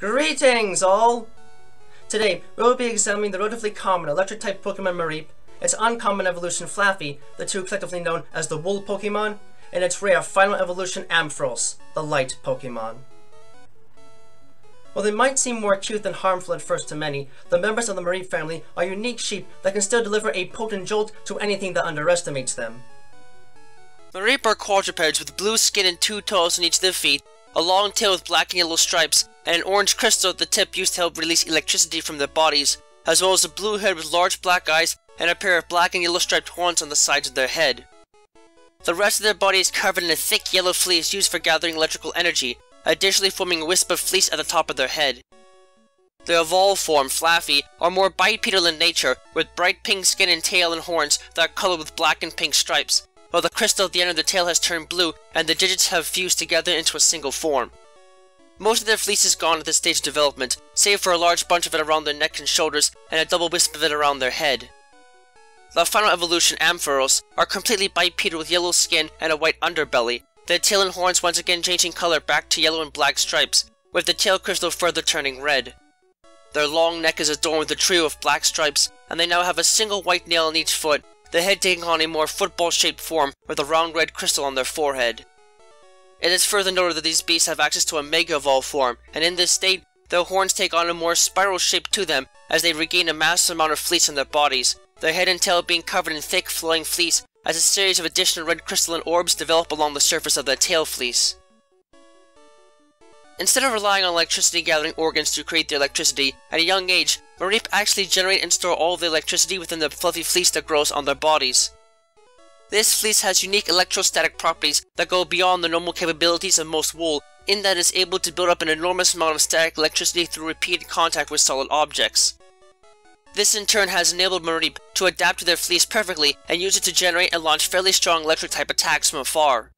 Greetings all! Today, we will be examining the relatively common electric-type Pokemon Mareep, its uncommon evolution Flaaffy, the two collectively known as the Wool Pokémon, and its rare final evolution Ampharos, the Light Pokémon. While they might seem more cute than harmful at first to many, the members of the Mareep family are unique sheep that can still deliver a potent jolt to anything that underestimates them. Mareep are quadrupeds with blue skin and 2 toes on each of their feet, a long tail with black and yellow stripes, and an orange crystal at the tip used to help release electricity from their bodies, as well as a blue head with large black eyes and a pair of black and yellow striped horns on the sides of their head. The rest of their body is covered in a thick yellow fleece used for gathering electrical energy, additionally forming a wisp of fleece at the top of their head. Their evolved form, Flaaffy, are more bipedal in nature, with bright pink skin and tail and horns that are colored with black and pink stripes, while the crystal at the end of the tail has turned blue and the digits have fused together into a single form. Most of their fleece is gone at this stage of development, save for a large bunch of it around their neck and shoulders and a double wisp of it around their head. The final evolution, Ampharos, are completely bipedal with yellow skin and a white underbelly, their tail and horns once again changing color back to yellow and black stripes, with the tail crystal further turning red. Their long neck is adorned with a trio of black stripes, and they now have a single white nail on each foot, the head taking on a more football-shaped form with a round red crystal on their forehead. It is further noted that these beasts have access to a Mega Evolved form, and in this state, their horns take on a more spiral shape to them as they regain a massive amount of fleece on their bodies, their head and tail being covered in thick, flowing fleece as a series of additional red crystalline orbs develop along the surface of their tail fleece. Instead of relying on electricity gathering organs to create their electricity, at a young age, Mareep actually generate and store all of the electricity within the fluffy fleece that grows on their bodies. This fleece has unique electrostatic properties that go beyond the normal capabilities of most wool, in that it is able to build up an enormous amount of static electricity through repeated contact with solid objects. This in turn has enabled Mareep to adapt to their fleece perfectly and use it to generate and launch fairly strong electric-type attacks from afar.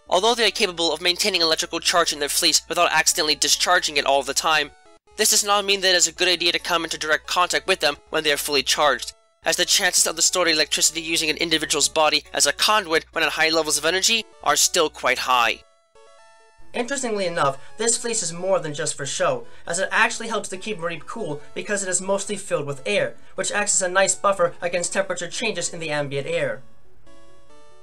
Although they are capable of maintaining electrical charge in their fleece without accidentally discharging it all the time, this does not mean that it is a good idea to come into direct contact with them when they are fully charged, as the chances of the stored electricity using an individual's body as a conduit when at high levels of energy are still quite high. Interestingly enough, this fleece is more than just for show, as it actually helps to keep Mareep cool because it is mostly filled with air, which acts as a nice buffer against temperature changes in the ambient air.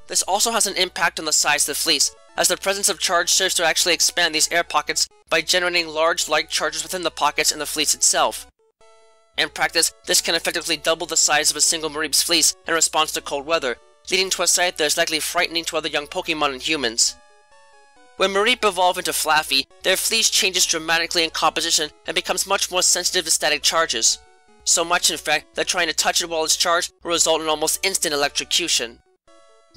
This also has an impact on the size of the fleece, as the presence of charge serves to actually expand these air pockets by generating large light charges within the pockets in the fleece itself. In practice, this can effectively double the size of a single Mareep's fleece in response to cold weather, leading to a sight that is likely frightening to other young Pokemon and humans. When Mareep evolve into Flaaffy, their fleece changes dramatically in composition and becomes much more sensitive to static charges. So much, in fact, that trying to touch it while it's charged will result in almost instant electrocution.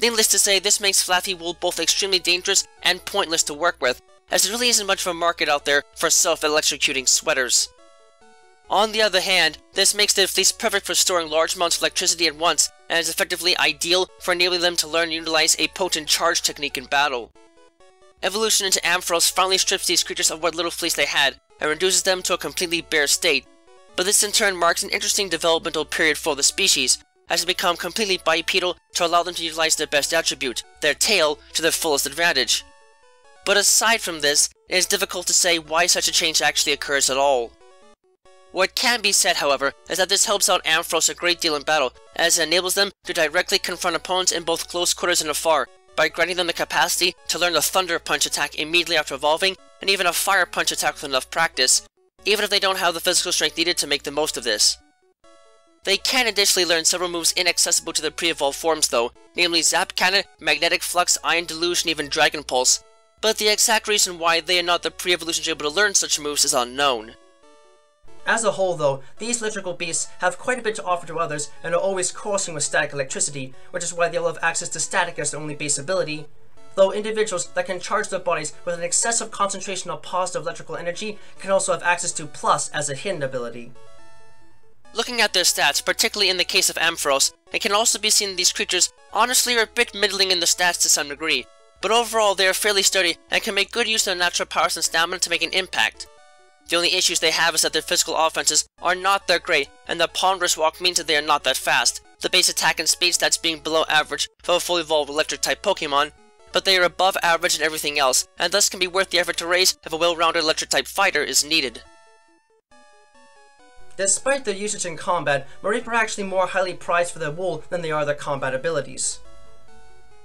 Needless to say, this makes Flaaffy wool both extremely dangerous and pointless to work with, as there really isn't much of a market out there for self-electrocuting sweaters. On the other hand, this makes their fleece perfect for storing large amounts of electricity at once, and is effectively ideal for enabling them to learn and utilize a potent charge technique in battle. Evolution into Ampharos finally strips these creatures of what little fleece they had, and reduces them to a completely bare state, but this in turn marks an interesting developmental period for the species, as they become completely bipedal to allow them to utilize their best attribute, their tail, to their fullest advantage. But aside from this, it is difficult to say why such a change actually occurs at all. What can be said, however, is that this helps out Ampharos a great deal in battle, as it enables them to directly confront opponents in both close quarters and afar, by granting them the capacity to learn the Thunder Punch attack immediately after evolving, and even a Fire Punch attack with enough practice, even if they don't have the physical strength needed to make the most of this. They can additionally learn several moves inaccessible to their pre-evolved forms though, namely Zap Cannon, Magnetic Flux, Iron Deluge, and even Dragon Pulse, but the exact reason why they are not the pre-evolutions able to learn such moves is unknown. As a whole though, these electrical beasts have quite a bit to offer to others and are always coursing with static electricity, which is why they will have access to static as their only base ability, though individuals that can charge their bodies with an excessive concentration of positive electrical energy can also have access to Plus as a hidden ability. Looking at their stats, particularly in the case of Ampharos, it can also be seen that these creatures honestly are a bit middling in the stats to some degree, but overall they are fairly sturdy and can make good use of their natural powers and stamina to make an impact. The only issues they have is that their physical offenses are not that great, and the ponderous walk means that they are not that fast, the base attack and speed stats being below average for a fully evolved electric-type Pokemon, but they are above average in everything else, and thus can be worth the effort to raise if a well-rounded electric-type fighter is needed. Despite their usage in combat, Mareep are actually more highly prized for their wool than they are their combat abilities.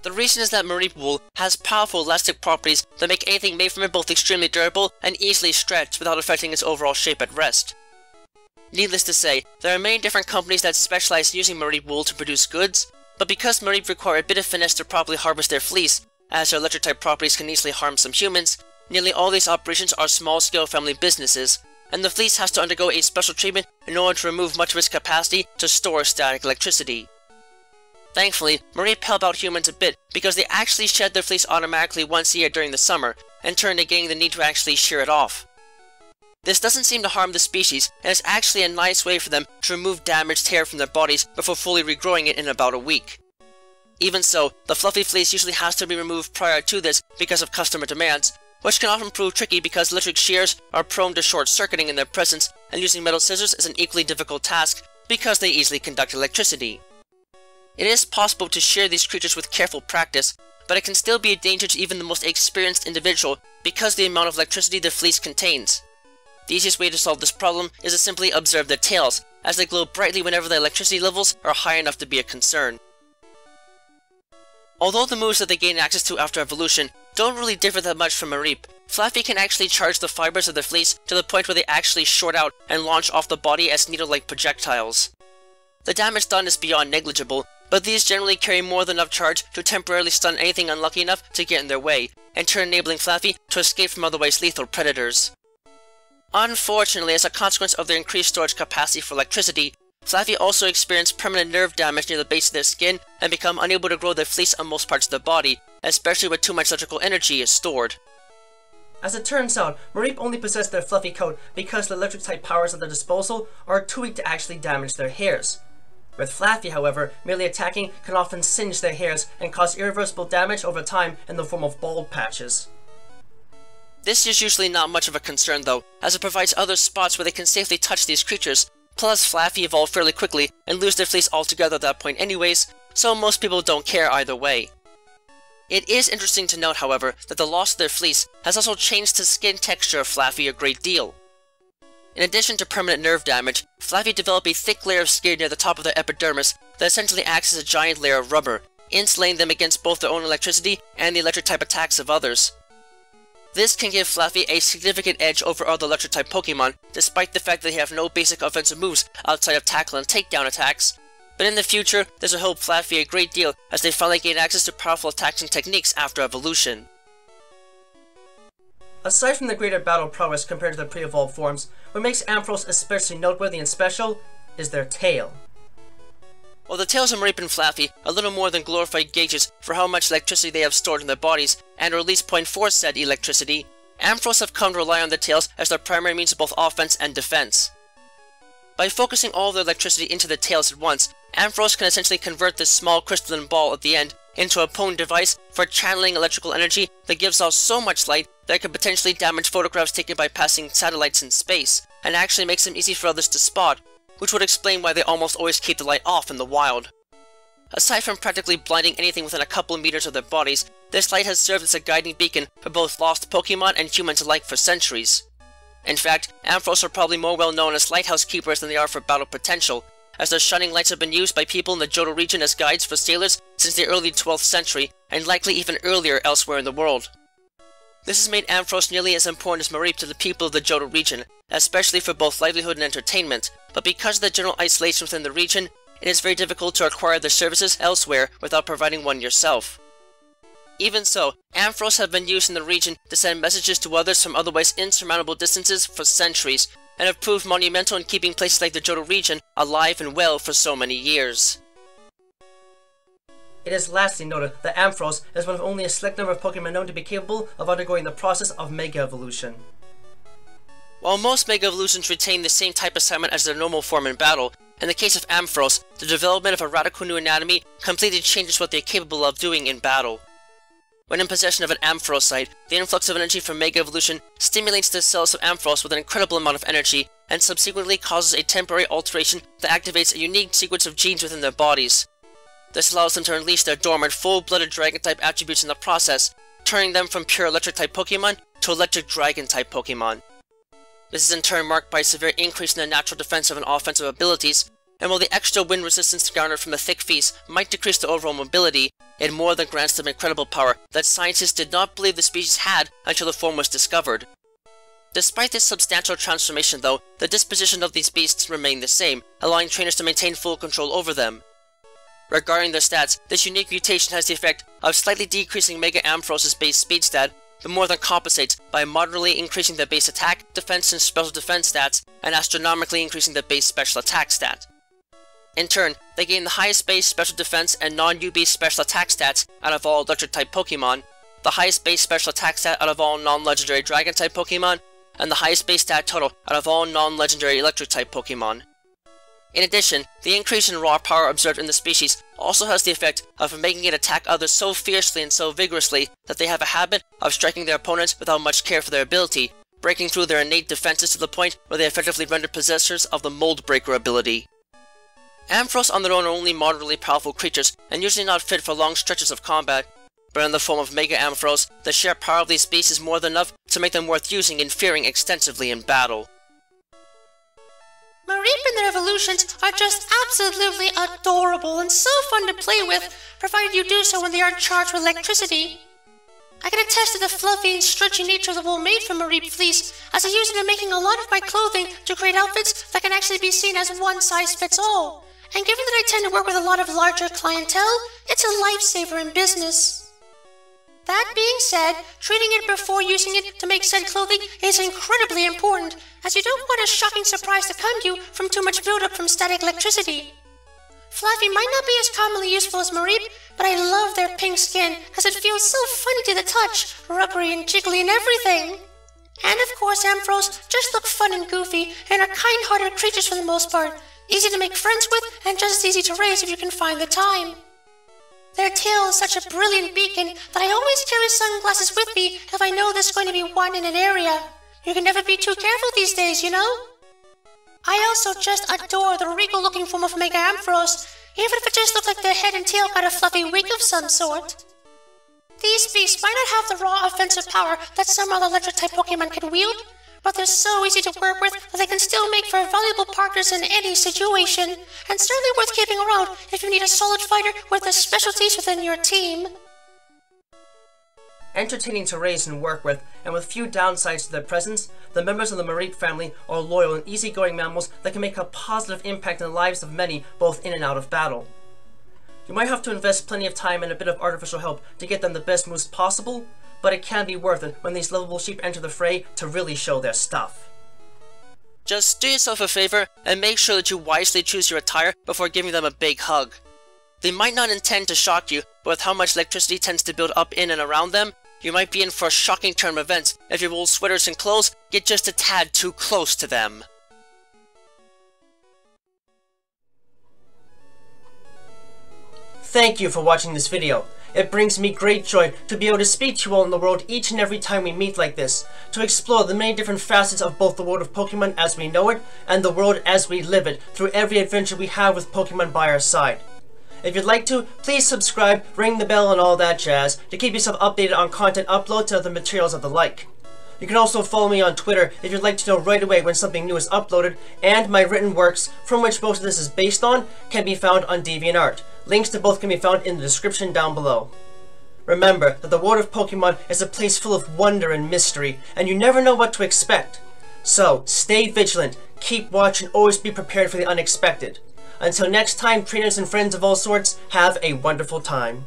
The reason is that Mareep wool has powerful elastic properties that make anything made from it both extremely durable and easily stretched without affecting its overall shape at rest. Needless to say, there are many different companies that specialize in using Mareep wool to produce goods, but because Mareep require a bit of finesse to properly harvest their fleece, as their electric-type properties can easily harm some humans, nearly all these operations are small-scale family businesses, and the fleece has to undergo a special treatment in order to remove much of its capacity to store static electricity. Thankfully, Mareep help out humans a bit because they actually shed their fleece automatically once a year during the summer, and turn negating the need to actually shear it off. This doesn't seem to harm the species, and is actually a nice way for them to remove damaged hair from their bodies before fully regrowing it in about a week. Even so, the fluffy fleece usually has to be removed prior to this because of customer demands, which can often prove tricky because electric shears are prone to short-circuiting in their presence, and using metal scissors is an equally difficult task because they easily conduct electricity. It is possible to shear these creatures with careful practice, but it can still be a danger to even the most experienced individual because of the amount of electricity the fleece contains. The easiest way to solve this problem is to simply observe their tails, as they glow brightly whenever the electricity levels are high enough to be a concern. Although the moves that they gain access to after evolution don't really differ that much from Mareep, Flaaffy can actually charge the fibers of their fleece to the point where they actually short out and launch off the body as needle-like projectiles. The damage done is beyond negligible, but these generally carry more than enough charge to temporarily stun anything unlucky enough to get in their way, and turn enabling Flaaffy to escape from otherwise lethal predators. Unfortunately, as a consequence of their increased storage capacity for electricity, Flaaffy also experience permanent nerve damage near the base of their skin and become unable to grow their fleece on most parts of their body, especially where too much electrical energy is stored. As it turns out, Mareep only possess their fluffy coat because the electric-type powers at their disposal are too weak to actually damage their hairs. With Flaaffy, however, merely attacking can often singe their hairs and cause irreversible damage over time in the form of bald patches. This is usually not much of a concern though, as it provides other spots where they can safely touch these creatures, plus Flaaffy evolve fairly quickly and lose their fleece altogether at that point anyways, so most people don't care either way. It is interesting to note, however, that the loss of their fleece has also changed the skin texture of Flaaffy a great deal. In addition to permanent nerve damage, Flaaffy develop a thick layer of skin near the top of their epidermis that essentially acts as a giant layer of rubber, insulating them against both their own electricity and the electric-type attacks of others. This can give Flaaffy a significant edge over other electric-type Pokémon, despite the fact that they have no basic offensive moves outside of tackle and takedown attacks. But in the future, this will help Flaaffy a great deal as they finally gain access to powerful attacks and techniques after evolution. Aside from the greater battle prowess compared to their pre-evolved forms, what makes Ampharos especially noteworthy and special is their tail. While the tails of Mareep and Flaaffy are little more than glorified gauges for how much electricity they have stored in their bodies, and are at least 0.4 said electricity, Ampharos have come to rely on their tails as their primary means of both offense and defense. By focusing all of their electricity into the tails at once, Ampharos can essentially convert this small crystalline ball at the end into a potent device for channeling electrical energy that gives off so much light that it could potentially damage photographs taken by passing satellites in space, and actually makes them easy for others to spot, which would explain why they almost always keep the light off in the wild. Aside from practically blinding anything within a couple of meters of their bodies, this light has served as a guiding beacon for both lost Pokémon and humans alike for centuries. In fact, Ampharos are probably more well known as lighthouse keepers than they are for battle potential, as their shining lights have been used by people in the Johto region as guides for sailors since the early 12th century, and likely even earlier elsewhere in the world. This has made Ampharos nearly as important as Mareep to the people of the Johto region, especially for both livelihood and entertainment, but because of the general isolation within the region, it is very difficult to acquire their services elsewhere without providing one yourself. Even so, Ampharos have been used in the region to send messages to others from otherwise insurmountable distances for centuries, and have proved monumental in keeping places like the Johto region alive and well for so many years. It is lastly noted that Ampharos is one of only a select number of Pokémon known to be capable of undergoing the process of Mega Evolution. While most Mega Evolutions retain the same type assignment as their normal form in battle, in the case of Ampharos, the development of a radical new anatomy completely changes what they are capable of doing in battle. When in possession of an Ampharosite, the influx of energy from Mega Evolution stimulates the cells of Ampharos with an incredible amount of energy, and subsequently causes a temporary alteration that activates a unique sequence of genes within their bodies. This allows them to unleash their dormant, full-blooded Dragon-type attributes in the process, turning them from pure Electric-type Pokémon to Electric Dragon-type Pokémon. This is in turn marked by a severe increase in their natural defensive and offensive abilities, and while the extra wind resistance garnered from the thick fleece might decrease their overall mobility, it more than grants them incredible power that scientists did not believe the species had until the form was discovered. Despite this substantial transformation though, the disposition of these beasts remained the same, allowing trainers to maintain full control over them. Regarding their stats, this unique mutation has the effect of slightly decreasing Mega Ampharos' base speed stat, but more than compensates by moderately increasing their base attack, defense, and special defense stats, and astronomically increasing their base special attack stat. In turn, they gain the highest base special defense and non-UB special attack stats out of all Electric-type Pokémon, the highest base special attack stat out of all non-legendary Dragon-type Pokémon, and the highest base stat total out of all non-legendary Electric-type Pokémon. In addition, the increase in raw power observed in the species also has the effect of making it attack others so fiercely and so vigorously that they have a habit of striking their opponents without much care for their ability, breaking through their innate defenses to the point where they effectively render possessors of the Mold Breaker ability. Ampharos on their own are only moderately powerful creatures and usually not fit for long stretches of combat, but in the form of Mega Ampharos, the sheer power of these beasts is more than enough to make them worth using and fearing extensively in battle. Mareep and their evolutions are just absolutely adorable and so fun to play with, provided you do so when they aren't charged with electricity. I can attest to the fluffy and stretchy nature of the wool made from Mareep fleece, as I use it in making a lot of my clothing to create outfits that can actually be seen as one size fits all. And given that I tend to work with a lot of larger clientele, it's a lifesaver in business. That being said, treating it before using it to make said clothing is incredibly important, as you don't want a shocking surprise to come to you from too much buildup from static electricity. Flaaffy might not be as commonly useful as Mareep, but I love their pink skin, as it feels so funny to the touch, rubbery and jiggly and everything. And of course Ampharos just look fun and goofy, and are kind-hearted creatures for the most part, easy to make friends with, and just as easy to raise if you can find the time. Their tail is such a brilliant beacon that I always carry sunglasses with me if I know there's going to be one in an area. You can never be too careful these days, you know? I also just adore the regal-looking form of Mega Ampharos, even if it just looks like their head and tail got a fluffy wig of some sort. These beasts might not have the raw offensive power that some other Electric-type Pokémon can wield, but they're so easy to work with that they can still make for valuable partners in any situation, and certainly worth keeping around if you need a solid fighter with the specialties within your team. Entertaining to raise and work with, and with few downsides to their presence, the members of the Mareep family are loyal and easygoing mammals that can make a positive impact in the lives of many, both in and out of battle. You might have to invest plenty of time and a bit of artificial help to get them the best moves possible, but it can be worth it when these lovable sheep enter the fray to really show their stuff. Just do yourself a favor and make sure that you wisely choose your attire before giving them a big hug. They might not intend to shock you, but with how much electricity tends to build up in and around them, you might be in for a shocking turn of events if your wool sweaters and clothes get just a tad too close to them. Thank you for watching this video. It brings me great joy to be able to speak to you all in the world each and every time we meet like this, to explore the many different facets of both the world of Pokemon as we know it, and the world as we live it, through every adventure we have with Pokemon by our side. If you'd like to, please subscribe, ring the bell and all that jazz, to keep yourself updated on content uploads and other materials of the like. You can also follow me on Twitter if you'd like to know right away when something new is uploaded, and my written works, from which most of this is based on, can be found on DeviantArt. Links to both can be found in the description down below. Remember that the world of Pokemon is a place full of wonder and mystery, and you never know what to expect. So, stay vigilant, keep watch, and always be prepared for the unexpected. Until next time, trainers and friends of all sorts, have a wonderful time.